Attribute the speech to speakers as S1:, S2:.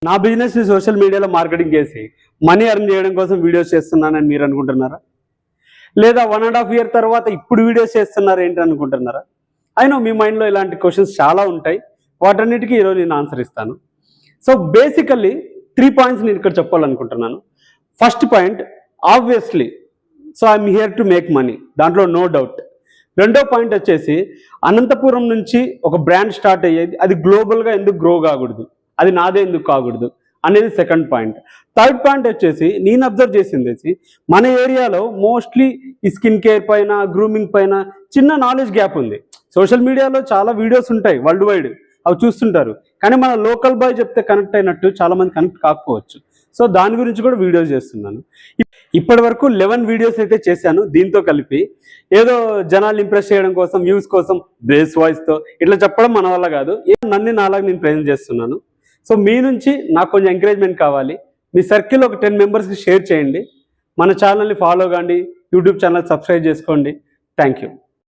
S1: నా బిజినెస్ ని సోషల్ మీడియాలో మార్కెటింగ్ చేసి మనీ ఎర్న్ చేయడం కోసం వీడియోస్ చేస్తున్నానని మీరు అనుకుంటున్నారా? లేదా 1.5 year తర్వాత ఇప్పుడు వీడియోస్ చేస్తున్నారు ఏంటి అనుకుంటున్నారా? అయినా మీ మైండ్లో ఇలాంటి క్వశ్చన్స్ చాలా ఉంటాయి. వాటన్నిటికీ ఈరోజు నేను ఆన్సర్ ఇస్తాను. సో బేసికల్లీ 3 పాయింట్స్ నేను ఇక్కడ చెప్పాలనుకుంటున్నాను. First point, obviously so I'm here to make money, దాంట్లో నో డౌట్. రెండో పాయింట్ వచ్చేసి అనంతపురం నుంచి ఒక బ్రాండ్ స్టార్ట్ అయ్యేది, అది గ్లోబల్గా ఎందుకు గ్రో కాకూడదు, అది నాదే ఎందుకు కాకూడదు అనేది సెకండ్ పాయింట్. థర్డ్ పాయింట్ వచ్చేసి నేను అబ్జర్వ్ చేసింది మన ఏరియాలో మోస్ట్లీ ఈ స్కిన్ కేర్ పైన, గ్రూమింగ్ పైన చిన్న నాలెడ్జ్ గ్యాప్ ఉంది. సోషల్ మీడియాలో చాలా వీడియోస్ ఉంటాయి వరల్డ్ వైడ్, అవి చూస్తుంటారు, కానీ మన లోకల్ బాయ్ చెప్తే కనెక్ట్ అయినట్టు చాలామంది కనెక్ట్ కాకపోవచ్చు. సో దాని గురించి కూడా వీడియోస్ చేస్తున్నాను. ఇప్పటి వరకు 11 వీడియోస్ అయితే చేశాను. దీంతో కలిపి ఏదో జనాలు ఇంప్రెస్ చేయడం కోసం, వ్యూస్ కోసం బేస్ వాయిస్తో ఇట్లా చెప్పడం మన వల్ల కాదు. నన్ను నాలాగా నేను ప్రజెంట్ చేస్తున్నాను. సో మీ నుంచి నాకు కొంచెం ఎంకరేజ్మెంట్ కావాలి. మీ సర్కిల్ ఒక 10 మెంబర్స్కి షేర్ చేయండి. మన ఛానల్ని ఫాలో కాండి, యూట్యూబ్ ఛానల్ సబ్స్క్రైబ్ చేసుకోండి. Thank you.